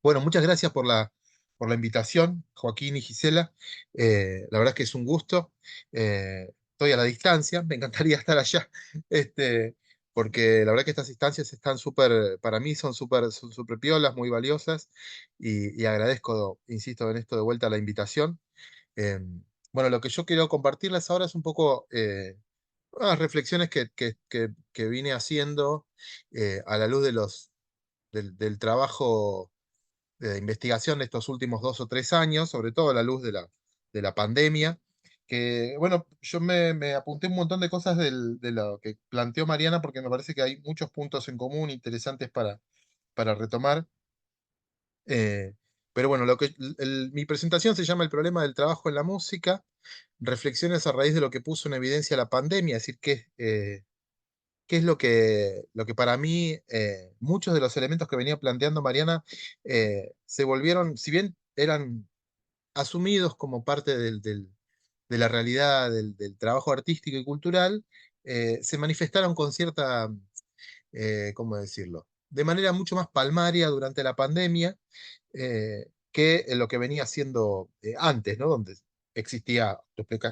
Bueno, muchas gracias por la invitación, Joaquín y Gisela. La verdad es que es un gusto. Estoy a la distancia, me encantaría estar allá, porque la verdad que estas instancias están súper, para mí son súper piolas, muy valiosas, y agradezco, insisto, en esto de vuelta la invitación. Eh, bueno, lo que yo quiero compartirles ahora es un poco unas reflexiones que vine haciendo a la luz del trabajo de investigación de estos últimos 2 o 3 años, sobre todo a la luz de la pandemia, que, bueno, yo me apunté un montón de cosas de lo que planteó Mariana, porque me parece que hay muchos puntos en común interesantes para retomar. Eh, pero bueno, mi presentación se llama El problema del trabajo en la música, reflexiones a raíz de lo que puso en evidencia la pandemia, es decir, qué es lo que para mí, muchos de los elementos que venía planteando Mariana, se volvieron, si bien eran asumidos como parte de la realidad del trabajo artístico y cultural, se manifestaron con cierta, ¿cómo decirlo? De manera mucho más palmaria durante la pandemia, que en lo que venía siendo antes, ¿no? Donde existía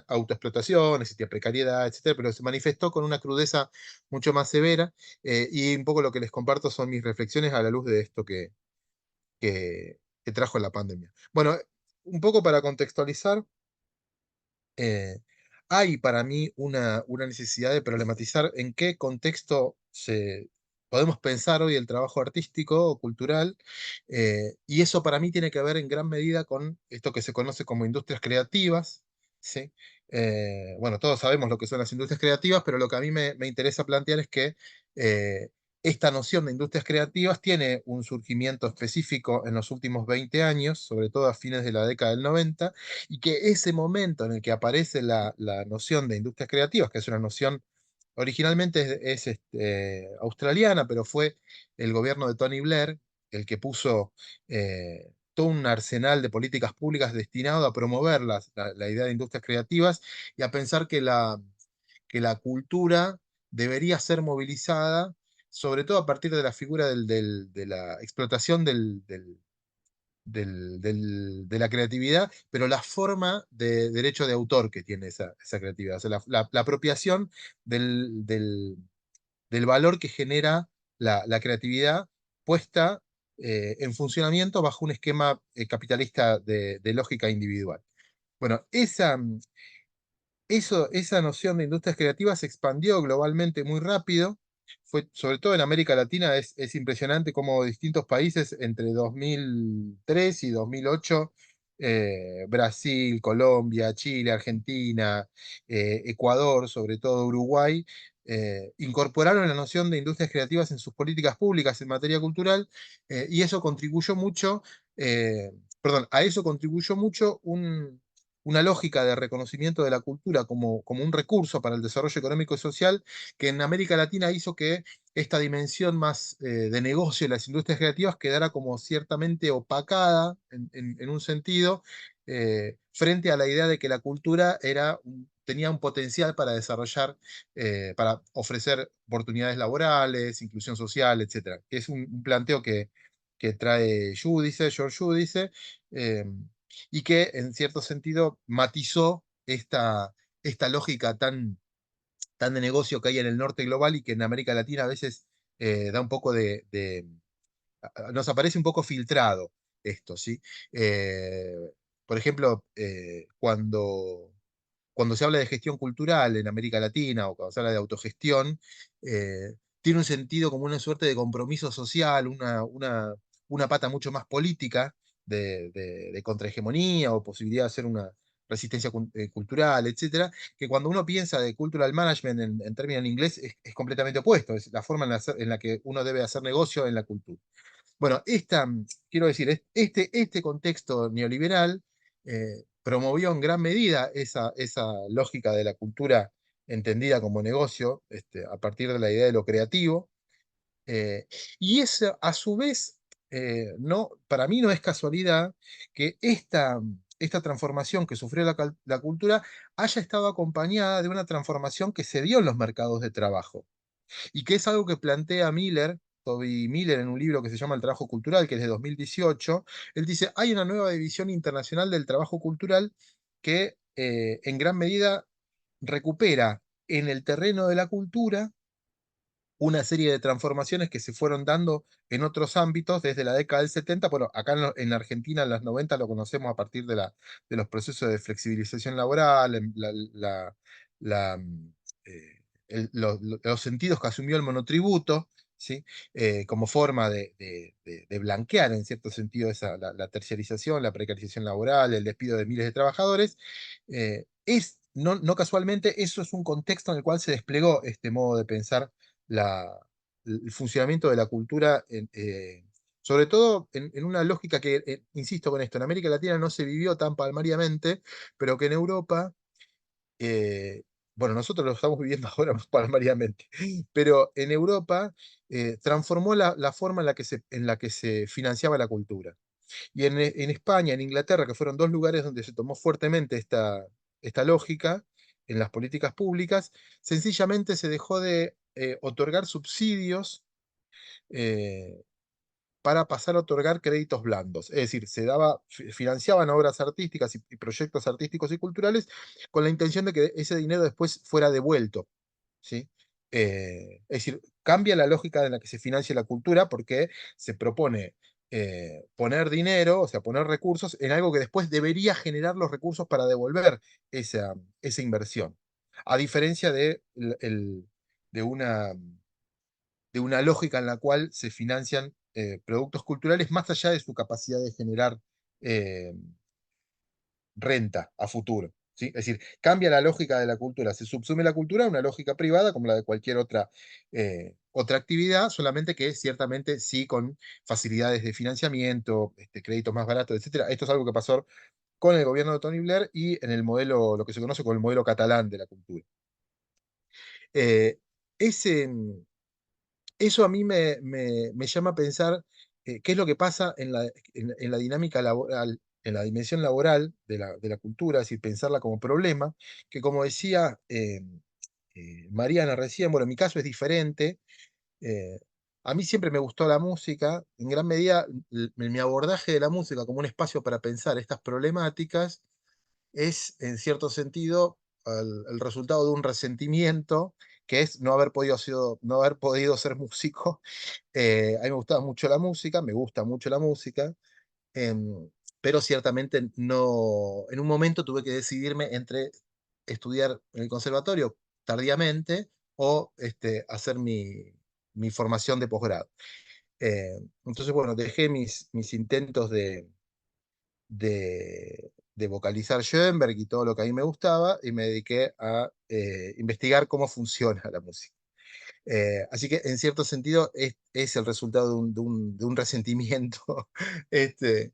autoexplotación, existía precariedad, etcétera, pero se manifestó con una crudeza mucho más severa, y un poco lo que les comparto son mis reflexiones a la luz de esto que trajo la pandemia. Bueno, un poco para contextualizar, eh, hay para mí una necesidad de problematizar en qué contexto podemos pensar hoy el trabajo artístico o cultural, y eso para mí tiene que ver en gran medida con esto que se conoce como industrias creativas, ¿sí? Bueno, todos sabemos lo que son las industrias creativas, pero lo que a mí me interesa plantear es que eh, esta noción de industrias creativas tiene un surgimiento específico en los últimos 20 años, sobre todo a fines de la década del 90, y que ese momento en el que aparece la noción de industrias creativas, que es una noción originalmente australiana, pero fue el gobierno de Tony Blair el que puso todo un arsenal de políticas públicas destinado a promover la idea de industrias creativas y a pensar que la cultura debería ser movilizada, sobre todo a partir de la figura de la explotación de la creatividad, pero la forma de derecho de autor que tiene esa creatividad, o sea, la apropiación del valor que genera la creatividad puesta en funcionamiento bajo un esquema capitalista de lógica individual. Bueno, esa noción de industrias creativas se expandió globalmente muy rápido. Sobre todo en América Latina, es impresionante cómo distintos países entre 2003 y 2008, Brasil, Colombia, Chile, Argentina, Ecuador, sobre todo Uruguay, incorporaron la noción de industrias creativas en sus políticas públicas en materia cultural, y eso contribuyó mucho, perdón, a eso contribuyó mucho una lógica de reconocimiento de la cultura como un recurso para el desarrollo económico y social, que en América Latina hizo que esta dimensión más de negocio de las industrias creativas quedara como ciertamente opacada en un sentido, frente a la idea de que la cultura tenía un potencial para desarrollar, para ofrecer oportunidades laborales, inclusión social, etcétera. Que es un planteo que trae George Giudice, y que en cierto sentido matizó esta lógica tan de negocio que hay en el norte global y que en América Latina a veces da un poco nos aparece un poco filtrado esto, ¿sí? Eh, por ejemplo, cuando se habla de gestión cultural en América Latina o cuando se habla de autogestión, tiene un sentido como una suerte de compromiso social, una pata mucho más política de contrahegemonía o posibilidad de hacer una resistencia cultural, etcétera, que cuando uno piensa de cultural management en términos en inglés es completamente opuesto, es la forma en la que uno debe hacer negocio en la cultura. Bueno, quiero decir, este contexto neoliberal promovió en gran medida esa lógica de la cultura entendida como negocio, a partir de la idea de lo creativo, eh, y eso, a su vez, no, para mí no es casualidad que esta transformación que sufrió la cultura haya estado acompañada de una transformación que se dio en los mercados de trabajo, y que es algo que plantea Miller Toby Miller en un libro que se llama El trabajo cultural, que es de 2018. Él dice, hay una nueva división internacional del trabajo cultural que en gran medida recupera en el terreno de la cultura una serie de transformaciones que se fueron dando en otros ámbitos desde la década del 70. Bueno, acá en Argentina en los 90 lo conocemos a partir de los procesos de flexibilización laboral, la, mm, los sentidos que asumió el monotributo, ¿sí? Como forma de blanquear en cierto sentido la terciarización, la precarización laboral, el despido de miles de trabajadores. No casualmente, eso es un contexto en el cual se desplegó este modo de pensar la, el funcionamiento de la cultura, sobre todo en una lógica que, insisto con esto, en América Latina no se vivió tan palmariamente, pero que en Europa, eh, bueno, nosotros lo estamos viviendo ahora más palmariamente, pero en Europa transformó la forma en la que se financiaba la cultura. Y en España, en Inglaterra, que fueron dos lugares donde se tomó fuertemente esta lógica en las políticas públicas, sencillamente se dejó de otorgar subsidios eh, para pasar a otorgar créditos blandos. Es decir, financiaban obras artísticas y proyectos artísticos y culturales con la intención de que ese dinero después fuera devuelto. ¿Sí? Es decir, cambia la lógica en la que se financia la cultura porque se propone poner dinero, o sea, poner recursos en algo que después debería generar los recursos para devolver esa inversión. A diferencia de de una lógica en la cual se financian productos culturales más allá de su capacidad de generar eh, renta a futuro. ¿Sí? Es decir, cambia la lógica de la cultura, se subsume la cultura a una lógica privada como la de cualquier otra actividad, solamente que ciertamente sí con facilidades de financiamiento, créditos más baratos, etcétera. Esto es algo que pasó con el gobierno de Tony Blair y en el modelo, lo que se conoce como el modelo catalán de la cultura. Eh, ese, Eso a mí me llama a pensar qué es lo que pasa en la dinámica laboral, en la dimensión laboral de la cultura, es decir, pensarla como problema, que como decía Mariana recién, bueno, en mi caso es diferente. eh, a mí siempre me gustó la música, en gran medida mi abordaje de la música como un espacio para pensar estas problemáticas es, en cierto sentido, el resultado de un resentimiento, que es no haber podido ser músico. A mí me gustaba mucho la música, me gusta mucho la música, pero ciertamente no, en un momento tuve que decidirme entre estudiar en el conservatorio tardíamente o hacer mi formación de posgrado. Entonces, bueno, dejé mis intentos de vocalizar Schoenberg y todo lo que a mí me gustaba, y me dediqué a investigar cómo funciona la música. Así que en cierto sentido es el resultado de un resentimiento este,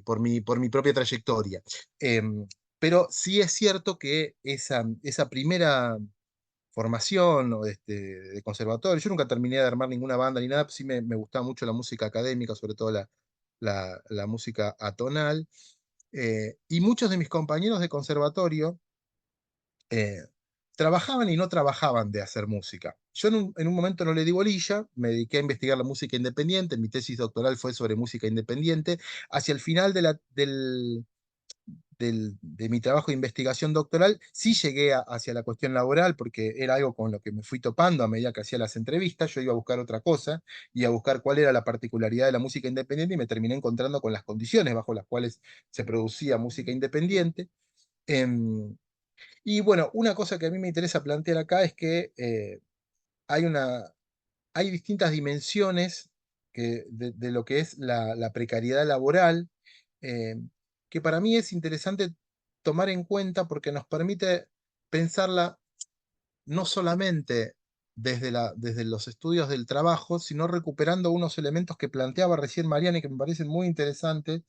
por mi propia trayectoria. Pero sí es cierto que esa primera formación de conservatorio, yo nunca terminé de armar ninguna banda ni nada, sí me gustaba mucho la música académica, sobre todo la música atonal. Y muchos de mis compañeros de conservatorio eh, trabajaban y no trabajaban de hacer música. Yo en un momento no le di bolilla, me dediqué a investigar la música independiente, mi tesis doctoral fue sobre música independiente. Hacia el final de mi trabajo de investigación doctoral, sí llegué hacia la cuestión laboral, porque era algo con lo que me fui topando a medida que hacía las entrevistas. Yo iba a buscar otra cosa, y a buscar cuál era la particularidad de la música independiente, y me terminé encontrando con las condiciones bajo las cuales se producía música independiente. Em, y bueno, una cosa que a mí me interesa plantear acá es que hay hay distintas dimensiones de lo que es la precariedad laboral, eh, que para mí es interesante tomar en cuenta porque nos permite pensarla no solamente desde los estudios del trabajo, sino recuperando unos elementos que planteaba recién Mariana y que me parecen muy interesantes,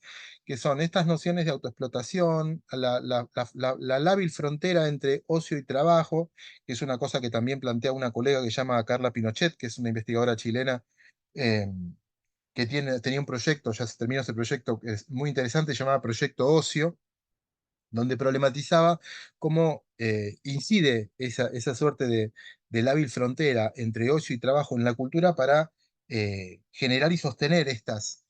que son estas nociones de autoexplotación, la lábil frontera entre ocio y trabajo, que es una cosa que también plantea una colega que se llama Carla Pinochet, que es una investigadora chilena, eh, que tenía un proyecto, ya se terminó ese proyecto, que es muy interesante, llamado Proyecto Ocio, donde problematizaba cómo incide esa suerte de la hábil frontera entre ocio y trabajo en la cultura para generar y sostener estas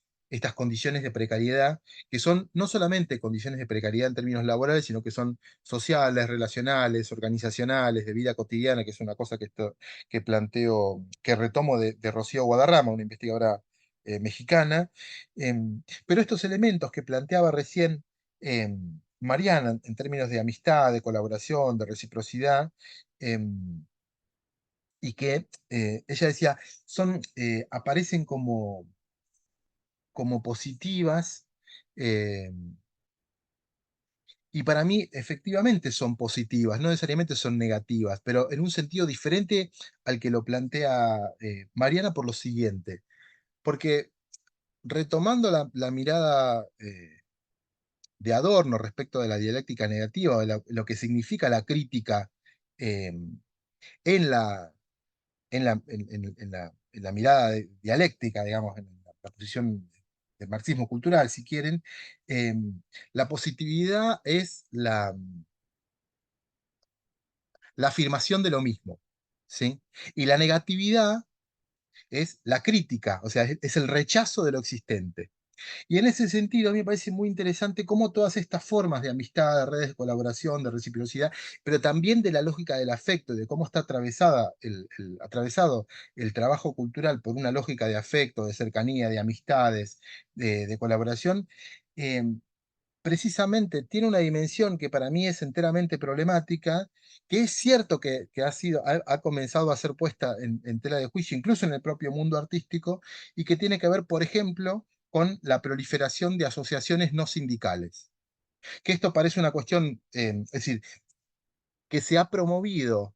condiciones de precariedad, que son no solamente condiciones de precariedad en términos laborales, sino que son sociales, relacionales, organizacionales, de vida cotidiana, que es una cosa que planteo, que retomo de Rocío Guadarrama, una investigadora mexicana. Pero estos elementos que planteaba recién Mariana, en términos de amistad, de colaboración, de reciprocidad, y que ella decía, aparecen como positivas, eh, y para mí efectivamente son positivas, no necesariamente son negativas, pero en un sentido diferente al que lo plantea Mariana por lo siguiente, porque retomando la mirada de Adorno respecto de la dialéctica negativa, de lo que significa la crítica eh, en la mirada dialéctica, digamos, en la posición del marxismo cultural, si quieren, eh, la positividad es la afirmación de lo mismo, ¿sí? Y la negatividad es la crítica, o sea, es el rechazo de lo existente. Y en ese sentido, a mí me parece muy interesante cómo todas estas formas de amistad, de redes de colaboración, de reciprocidad, pero también de la lógica del afecto, de cómo está atravesado el trabajo cultural por una lógica de afecto, de cercanía, de amistades, de colaboración, eh, precisamente tiene una dimensión que para mí es enteramente problemática, que es cierto que ha comenzado a ser puesta en tela de juicio, incluso en el propio mundo artístico, y que tiene que ver, por ejemplo, con la proliferación de asociaciones no sindicales. Que esto parece una cuestión, es decir, que se ha promovido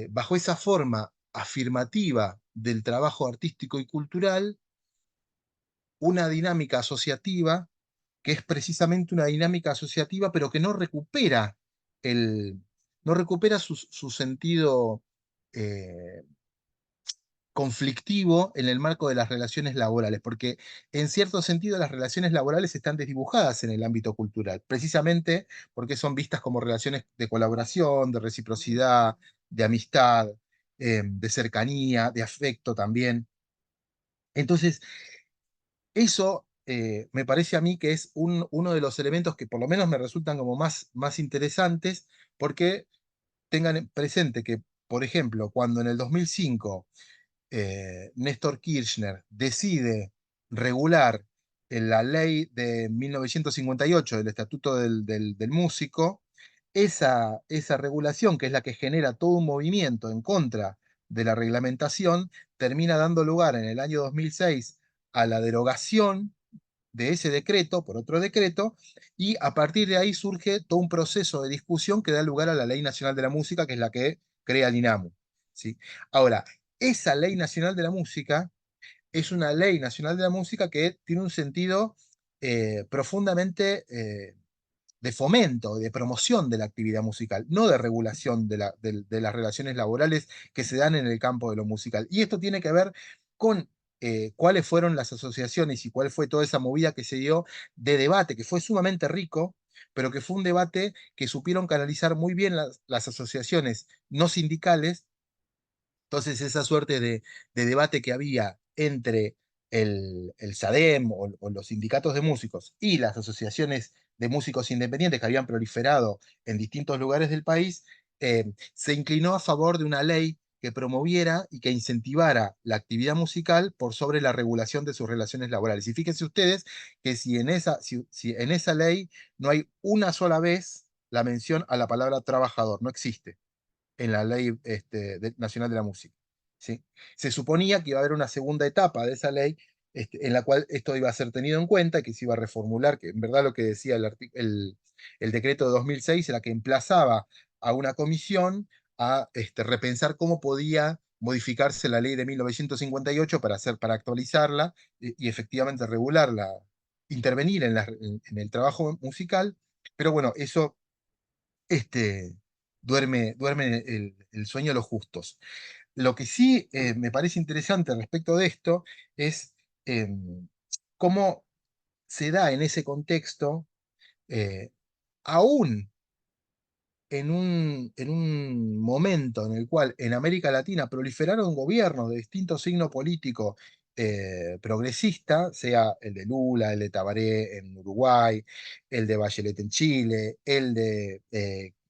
bajo esa forma afirmativa del trabajo artístico y cultural, una dinámica asociativa que es precisamente una dinámica asociativa, pero que el, no recupera su sentido eh, conflictivo en el marco de las relaciones laborales, porque en cierto sentido las relaciones laborales están desdibujadas en el ámbito cultural, precisamente porque son vistas como relaciones de colaboración, de reciprocidad, de amistad, de cercanía, de afecto también. Entonces, eso me parece a mí que es uno de los elementos que por lo menos me resultan como más interesantes, porque tengan presente que, por ejemplo, cuando en el 2005 Néstor Kirchner decide regular en la ley de 1958 del Estatuto del Músico, esa regulación, que es la que genera todo un movimiento en contra de la reglamentación, termina dando lugar en el año 2006 a la derogación de ese decreto por otro decreto, y a partir de ahí surge todo un proceso de discusión que da lugar a la Ley Nacional de la Música, que es la que crea el INAMU, ¿sí? Ahora, esa Ley Nacional de la Música es una Ley Nacional de la Música que tiene un sentido profundamente de fomento, de promoción de la actividad musical, no de regulación de las relaciones laborales que se dan en el campo de lo musical. Y esto tiene que ver con cuáles fueron las asociaciones y cuál fue toda esa movida que se dio de debate, que fue sumamente rico, pero que fue un debate que supieron canalizar muy bien las asociaciones no sindicales. Entonces, esa suerte de debate que había entre el SADEM o los sindicatos de músicos y las asociaciones de músicos independientes que habían proliferado en distintos lugares del país, se inclinó a favor de una ley que promoviera y que incentivara la actividad musical por sobre la regulación de sus relaciones laborales. Y fíjense ustedes que si en esa ley no hay una sola vez la mención a la palabra trabajador, no existe en la ley nacional de la música, ¿sí? Se suponía que iba a haber una segunda etapa de esa ley en la cual esto iba a ser tenido en cuenta, que se iba a reformular, que en verdad lo que decía el decreto de 2006 era que emplazaba a una comisión a repensar cómo podía modificarse la ley de 1958 para actualizarla y efectivamente regularla, intervenir en el trabajo musical, pero bueno, eso duerme el sueño de los justos. Lo que sí me parece interesante respecto de esto es eh, cómo se da en ese contexto, eh, aún en un momento en el cual en América Latina proliferaron gobiernos de distinto signo político progresista, sea el de Lula, el de Tabaré en Uruguay, el de Bachelet en Chile, el de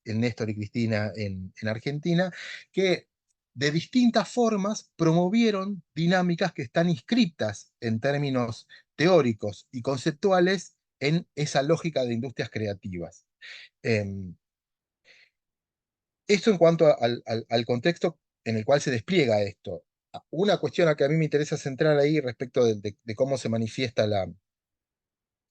el Néstor y Cristina en Argentina, que de distintas formas promovieron dinámicas que están inscritas en términos teóricos y conceptuales en esa lógica de industrias creativas. Em, Esto en cuanto al contexto en el cual se despliega esto. Una cuestión a que a mí me interesa centrar ahí respecto de cómo se manifiesta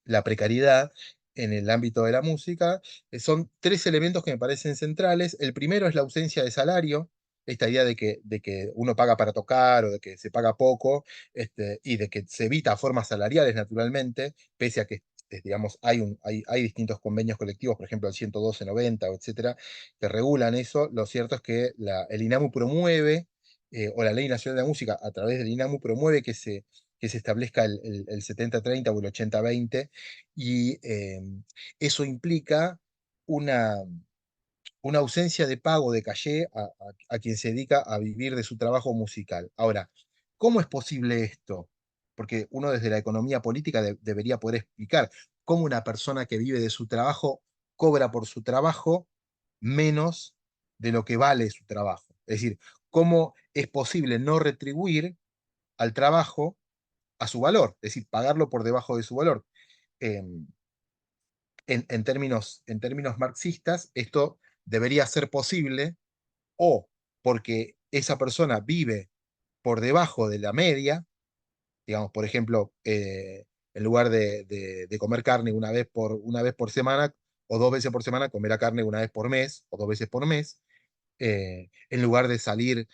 la precariedad en el ámbito de la música, son tres elementos que me parecen centrales. El primero es la ausencia de salario, esta idea de que uno paga para tocar o de que se paga poco, y de que se evita formas salariales naturalmente, pese a que, digamos, hay distintos convenios colectivos, por ejemplo el 112.90, etcétera, que regulan eso. Lo cierto es que el INAMU promueve, o la Ley Nacional de la Música, a través del INAMU promueve que se establezca el 70-30 o el 80-20, y eso implica una, una ausencia de pago de caché a quien se dedica a vivir de su trabajo musical. Ahora, ¿cómo es posible esto? Porque uno desde la economía política debería poder explicar cómo una persona que vive de su trabajo cobra por su trabajo menos de lo que vale su trabajo. Es decir, ¿cómo es posible no retribuir al trabajo a su valor? Es decir, pagarlo por debajo de su valor. Eh, en términos marxistas, esto debería ser posible o porque esa persona vive por debajo de la media, digamos, por ejemplo, en lugar de comer carne una vez por semana o 2 veces por semana, comerá carne una vez por mes o 2 veces por mes, en lugar de salir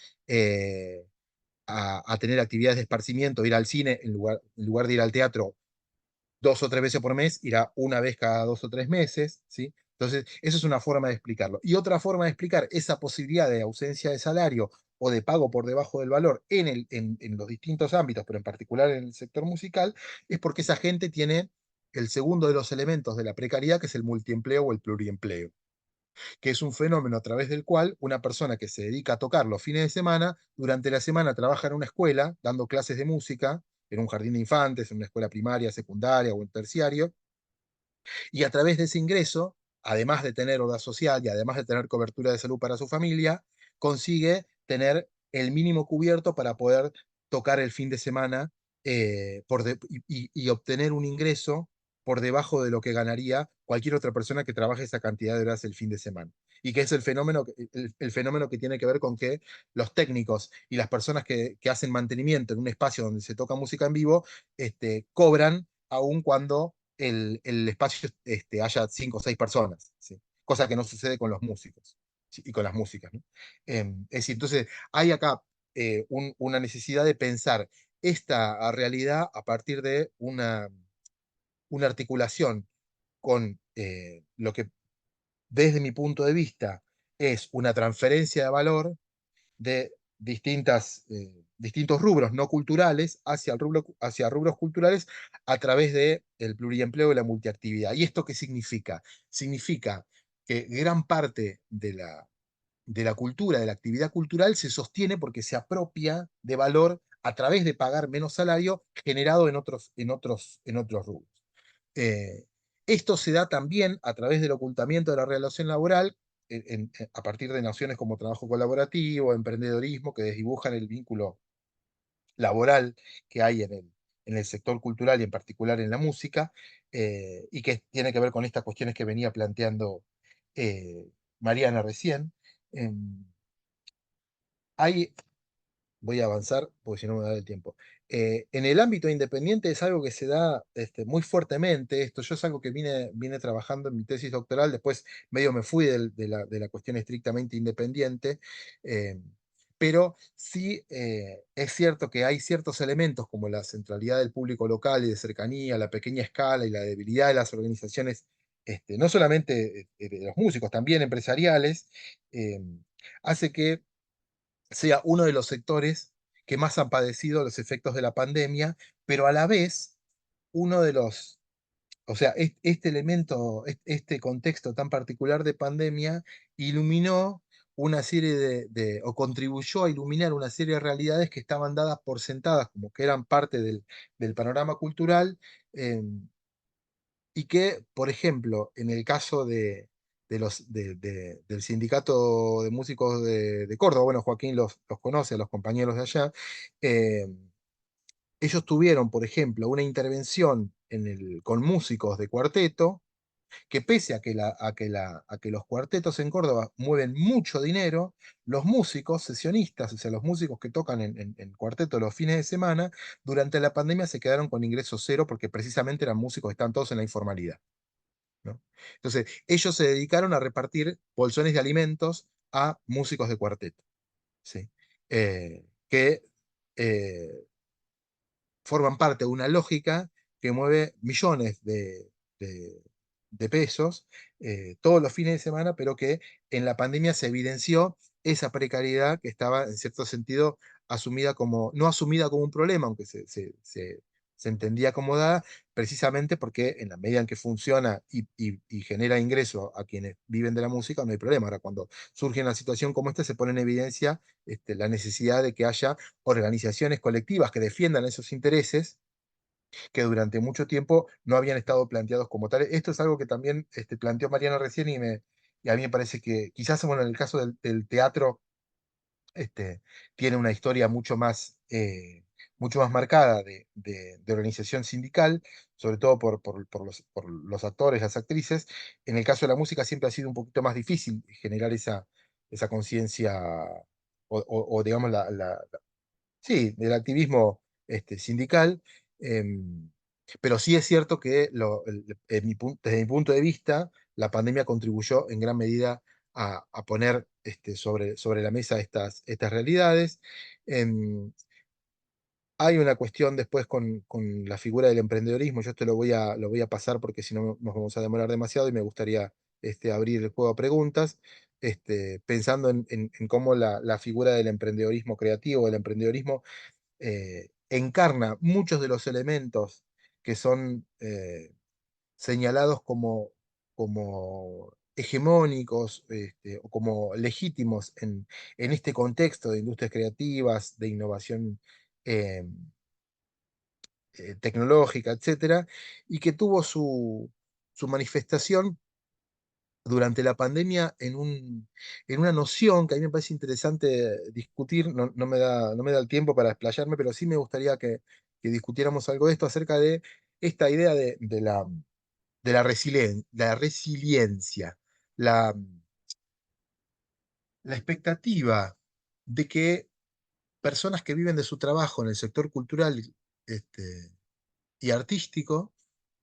a tener actividades de esparcimiento, ir al cine, en lugar de ir al teatro 2 o 3 veces por mes, irá una vez cada 2 o 3 meses, ¿sí? Entonces, eso es una forma de explicarlo. Y otra forma de explicar esa posibilidad de ausencia de salario o de pago por debajo del valor en los distintos ámbitos, pero en particular en el sector musical, es porque esa gente tiene el segundo de los elementos de la precariedad, que es el multiempleo o el pluriempleo, que es un fenómeno a través del cual una persona que se dedica a tocar los fines de semana, durante la semana trabaja en una escuela dando clases de música, en un jardín de infantes, en una escuela primaria, secundaria o en terciario, y a través de ese ingreso, además de tener obra social y además de tener cobertura de salud para su familia, consigue tener el mínimo cubierto para poder tocar el fin de semana, y obtener un ingreso por debajo de lo que ganaría cualquier otra persona que trabaje esa cantidad de horas el fin de semana. Y que es el fenómeno que tiene que ver con que los técnicos y las personas que hacen mantenimiento en un espacio donde se toca música en vivo, cobran aun cuando el espacio haya 5 o 6 personas, ¿sí? Cosa que no sucede con los músicos, ¿sí? Y con las músicas, ¿no? Es decir, entonces hay acá una necesidad de pensar esta realidad a partir de una articulación con lo que desde mi punto de vista es una transferencia de valor de distintos rubros no culturales hacia rubros culturales a través del pluriempleo y la multiactividad. ¿Y esto qué significa? Significa que gran parte de la cultura, de la actividad cultural, se sostiene porque se apropia de valor a través de pagar menos salario generado en otros rubros. Eh, Esto se da también a través del ocultamiento de la relación laboral, a partir de nociones como trabajo colaborativo, emprendedorismo, que desdibujan el vínculo laboral que hay en el sector cultural y en particular en la música, y que tiene que ver con estas cuestiones que venía planteando Mariana recién. Em, hay Voy a avanzar porque si no me da el tiempo. En el ámbito independiente es algo que se da muy fuertemente. Esto yo es algo que vine trabajando en mi tesis doctoral, después medio me fui de la cuestión estrictamente independiente, eh, pero sí es cierto que hay ciertos elementos como la centralidad del público local y de cercanía, la pequeña escala y la debilidad de las organizaciones, no solamente de los músicos, también empresariales, eh, hace que sea uno de los sectores que más han padecido los efectos de la pandemia, pero a la vez uno de los o sea, este elemento, este contexto tan particular de pandemia iluminó una serie o contribuyó a iluminar una serie de realidades que estaban dadas por sentadas, como que eran parte del panorama cultural, eh, y que, por ejemplo, en el caso del Sindicato de Músicos de Córdoba, bueno, Joaquín los conoce, a los compañeros de allá, eh, ellos tuvieron, por ejemplo, una intervención con músicos de cuarteto, que pese a que los cuartetos en Córdoba mueven mucho dinero, los músicos sesionistas, o sea, los músicos que tocan en cuarteto los fines de semana, durante la pandemia se quedaron con ingresos cero porque precisamente eran músicos que están todos en la informalidad, ¿no? Entonces, ellos se dedicaron a repartir bolsones de alimentos a músicos de cuarteto, ¿sí? Que forman parte de una lógica que mueve millones de- de pesos todos los fines de semana, pero que en la pandemia se evidenció esa precariedad que estaba en cierto sentido asumida como, no asumida como un problema, aunque se entendía como dada, precisamente porque en la medida en que funciona y genera ingreso a quienes viven de la música, no hay problema. Ahora, cuando surge una situación como esta, se pone en evidencia la necesidad de que haya organizaciones colectivas que defiendan esos intereses que durante mucho tiempo no habían estado planteados como tales. Esto es algo que también planteó Mariano recién y a mí me parece que quizás, bueno, en el caso del teatro, tiene una historia mucho más marcada de organización sindical, sobre todo por los actores, las actrices. En el caso de la música siempre ha sido un poquito más difícil generar esa conciencia digamos, sí, del activismo sindical, em, pero sí es cierto que desde mi punto de vista, la pandemia contribuyó en gran medida a poner sobre la mesa estas realidades. Em, Hay una cuestión después con la figura del emprendedorismo, yo esto lo voy a pasar porque si no nos vamos a demorar demasiado y me gustaría abrir el juego a preguntas, pensando en cómo la figura del emprendedorismo creativo, del emprendedorismo encarna muchos de los elementos que son señalados como hegemónicos o como legítimos en este contexto de industrias creativas, de innovación eh, tecnológica, etcétera, y que tuvo su manifestación durante la pandemia en una noción que a mí me parece interesante discutir, no me da el tiempo para explayarme, pero sí me gustaría que discutiéramos algo de esto acerca de esta idea de la resiliencia, la, la expectativa de que personas que viven de su trabajo en el sector cultural este, y artístico,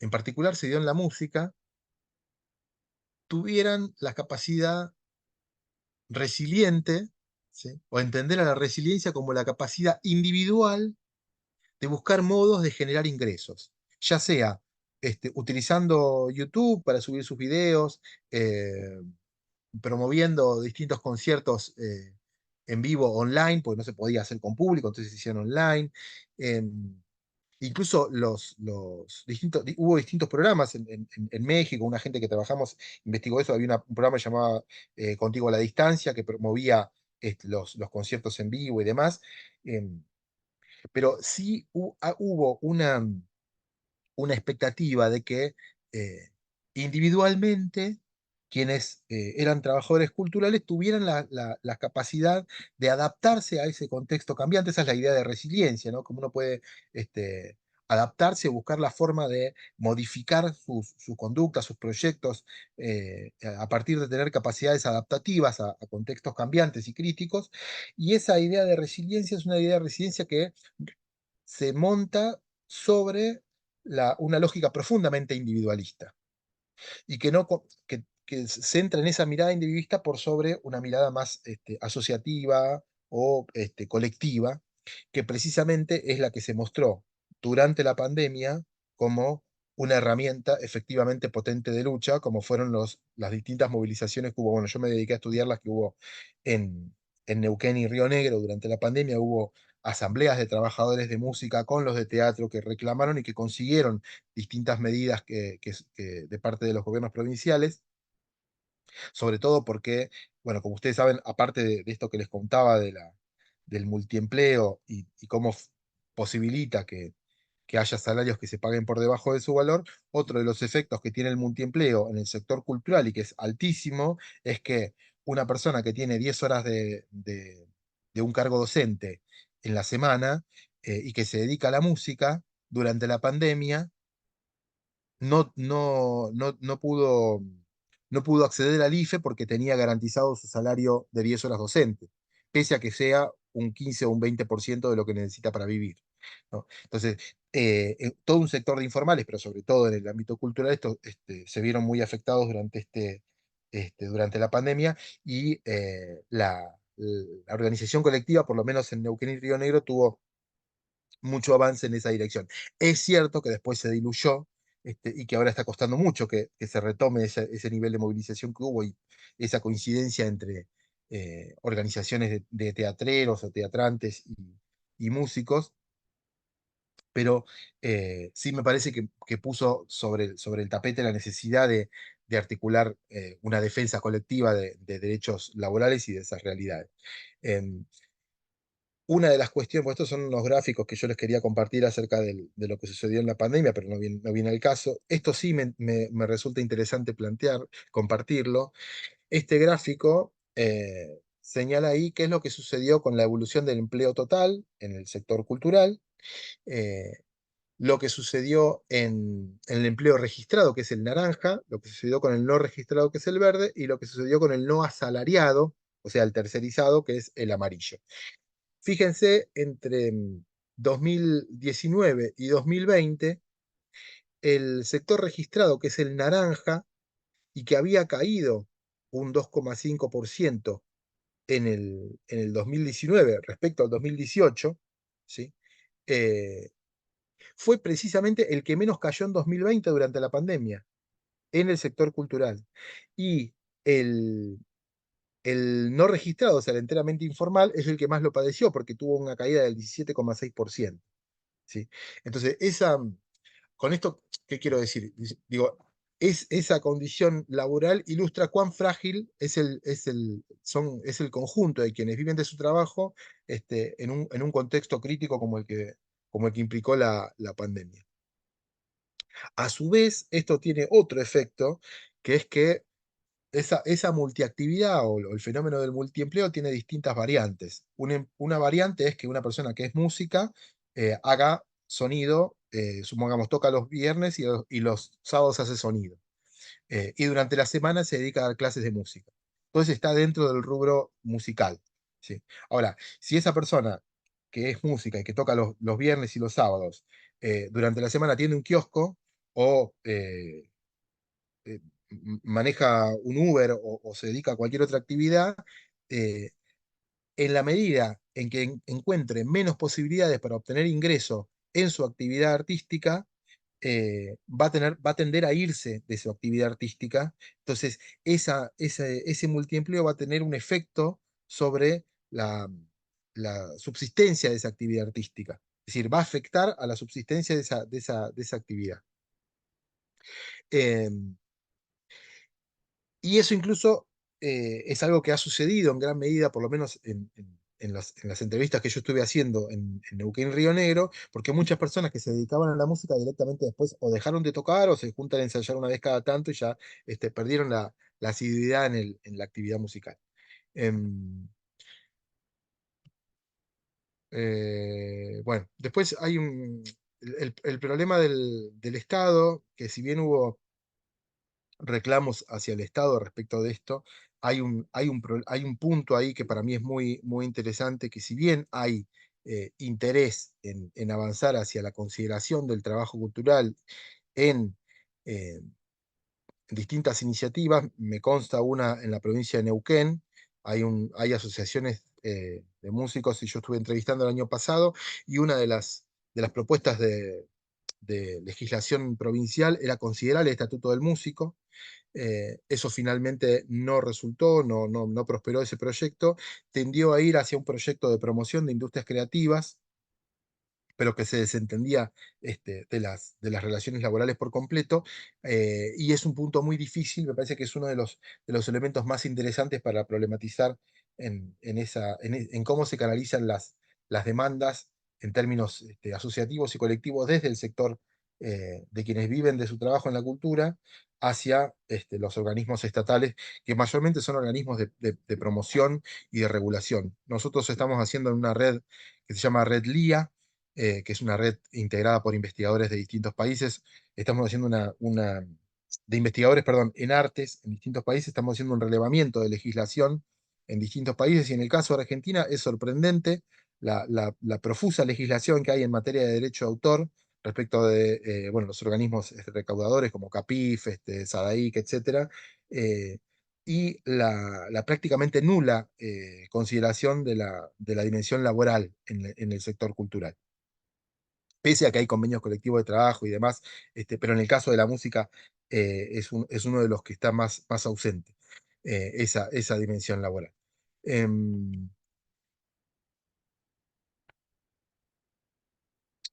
en particular se dio en la música, tuvieran la capacidad resiliente, ¿sí? O entender a la resiliencia como la capacidad individual de buscar modos de generar ingresos, ya sea utilizando YouTube para subir sus videos, promoviendo distintos conciertos en vivo online, porque no se podía hacer con público, entonces se hicieron online. eh, Incluso hubo distintos programas en México, una gente que trabajamos investigó eso, había un programa llamado Contigo a la Distancia que promovía los conciertos en vivo y demás, pero sí hubo una expectativa de que eh, individualmente quienes eran trabajadores culturales tuvieran la capacidad de adaptarse a ese contexto cambiante. Esa es la idea de resiliencia, ¿no? Como uno puede adaptarse o buscar la forma de modificar su conducta, sus proyectos, a partir de tener capacidades adaptativas a contextos cambiantes y críticos. Y esa idea de resiliencia es una idea de resiliencia que se monta sobre una lógica profundamente individualista y que, no, que se centra en esa mirada individualista por sobre una mirada más asociativa o colectiva, que precisamente es la que se mostró durante la pandemia como una herramienta efectivamente potente de lucha, como fueron las distintas movilizaciones que hubo. Bueno, yo me dediqué a estudiar las que hubo en Neuquén y Río Negro durante la pandemia. Hubo asambleas de trabajadores de música con los de teatro que reclamaron y que consiguieron distintas medidas de parte de los gobiernos provinciales, sobre todo porque, bueno, como ustedes saben, aparte de esto que les contaba del multiempleo y cómo posibilita que haya salarios que se paguen por debajo de su valor, otro de los efectos que tiene el multiempleo en el sector cultural y que es altísimo es que una persona que tiene 10 horas de un cargo docente en la semana y que se dedica a la música, durante la pandemia no pudo acceder al IFE porque tenía garantizado su salario de 10 horas docente, pese a que sea un 15 o un 20% de lo que necesita para vivir, ¿no? Entonces, todo un sector de informales, pero sobre todo en el ámbito cultural, se vieron muy afectados durante la pandemia y la organización colectiva, por lo menos en Neuquén y Río Negro, tuvo mucho avance en esa dirección. Es cierto que después se diluyó y que ahora está costando mucho que se retome ese nivel de movilización que hubo y esa coincidencia entre organizaciones de teatreros o teatrantes y músicos, pero sí me parece que puso sobre el tapete la necesidad de articular una defensa colectiva de derechos laborales y de esas realidades. Em, una de las cuestiones, pues estos son unos gráficos que yo les quería compartir acerca de lo que sucedió en la pandemia, pero no viene al caso. Esto sí me resulta interesante compartirlo. Este gráfico señala ahí qué es lo que sucedió con la evolución del empleo total en el sector cultural, eh, lo que sucedió en el empleo registrado, que es el naranja, lo que sucedió con el no registrado, que es el verde, y lo que sucedió con el no asalariado, o sea, el tercerizado, que es el amarillo. Fíjense, entre 2019 y 2020, el sector registrado, que es el naranja, y que había caído un 2,5% en el 2019 respecto al 2018, ¿sí? Eh, fue precisamente el que menos cayó en 2020 durante la pandemia, en el sector cultural. Y el, el no registrado, o sea, el enteramente informal, es el que más lo padeció porque tuvo una caída del 17,6%. ¿Sí? Entonces, con esto, ¿qué quiero decir? Digo, esa condición laboral ilustra cuán frágil es el conjunto de quienes viven de su trabajo en un contexto crítico como el que implicó la pandemia. A su vez, esto tiene otro efecto, que es que esa multiactividad o el fenómeno del multiempleo tiene distintas variantes. Una variante es que una persona que es música haga sonido, supongamos, toca los viernes y los sábados hace sonido. Y durante la semana se dedica a dar clases de música. Entonces está dentro del rubro musical. ¿Sí? Ahora, si esa persona que es música y que toca los viernes y los sábados, durante la semana tiene un kiosco o eh, maneja un Uber o se dedica a cualquier otra actividad, eh, en la medida en que encuentre menos posibilidades para obtener ingreso en su actividad artística, va a tender a irse de su actividad artística. Entonces, ese multiempleo va a tener un efecto sobre la subsistencia de esa actividad artística. Es decir, va a afectar a la subsistencia de esa actividad. Eh, Y eso incluso es algo que ha sucedido en gran medida, por lo menos en las entrevistas que yo estuve haciendo en Neuquén y Río Negro, porque muchas personas que se dedicaban a la música directamente después o dejaron de tocar o se juntan a ensayar una vez cada tanto y ya perdieron la asiduidad en la actividad musical. Em, bueno, después hay el problema del Estado, que si bien hubo reclamos hacia el Estado respecto de esto, hay un punto ahí que para mí es muy, muy interesante, que si bien hay interés en avanzar hacia la consideración del trabajo cultural en eh, distintas iniciativas, me consta una en la provincia de Neuquén, hay asociaciones de músicos y yo estuve entrevistando el año pasado y una de las propuestas de legislación provincial era considerar el Estatuto del Músico. Eso finalmente no resultó, no prosperó ese proyecto, tendió a ir hacia un proyecto de promoción de industrias creativas, pero que se desentendía de las relaciones laborales por completo, y es un punto muy difícil, me parece que es uno de los elementos más interesantes para problematizar en cómo se canalizan las demandas en términos asociativos y colectivos desde el sector de quienes viven de su trabajo en la cultura hacia los organismos estatales, que mayormente son organismos de promoción y de regulación. Nosotros estamos haciendo en una red que se llama Red LIA, que es una red integrada por investigadores de distintos países. Estamos haciendo de investigadores, perdón, en artes en distintos países, estamos haciendo un relevamiento de legislación en distintos países y en el caso de Argentina es sorprendente la profusa legislación que hay en materia de derecho de autor respecto de bueno, los organismos recaudadores como CAPIF, SADAIC, etcétera, y la prácticamente nula consideración de la dimensión laboral en el sector cultural, pese a que hay convenios colectivos de trabajo y demás, pero en el caso de la música es uno de los que está más ausente, esa dimensión laboral.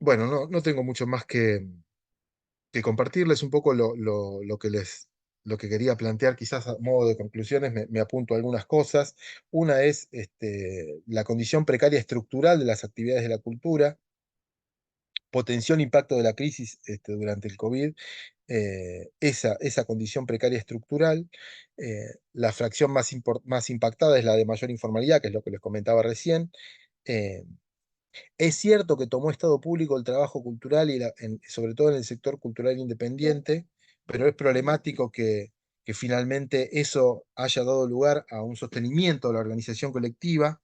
Bueno, no tengo mucho más que compartirles un poco lo que quería plantear, quizás a modo de conclusiones, me apunto a algunas cosas. Una es la condición precaria estructural de las actividades de la cultura, potenció el impacto de la crisis durante el COVID, esa condición precaria estructural. La fracción más impactada es la de mayor informalidad, que es lo que les comentaba recién. Eh, es cierto que tomó Estado público el trabajo cultural, sobre todo en el sector cultural independiente, pero es problemático que finalmente eso haya dado lugar a un sostenimiento de la organización colectiva.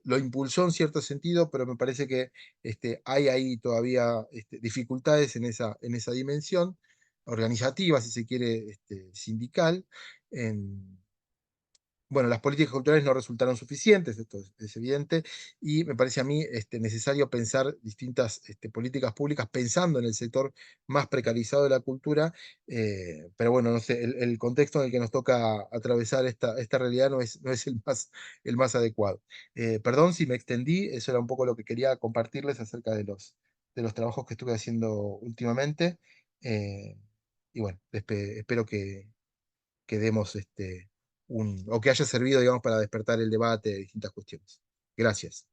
Lo impulsó en cierto sentido, pero me parece que hay ahí todavía dificultades en esa dimensión organizativa, si se quiere, sindical. En, bueno, las políticas culturales no resultaron suficientes, esto es evidente, y me parece a mí necesario pensar distintas políticas públicas pensando en el sector más precarizado de la cultura, pero bueno, no sé, el contexto en el que nos toca atravesar esta realidad no es el más adecuado. Perdón si me extendí, eso era un poco lo que quería compartirles acerca de los trabajos que estuve haciendo últimamente, eh, y bueno, espero que demos o que haya servido, digamos, para despertar el debate de distintas cuestiones. Gracias.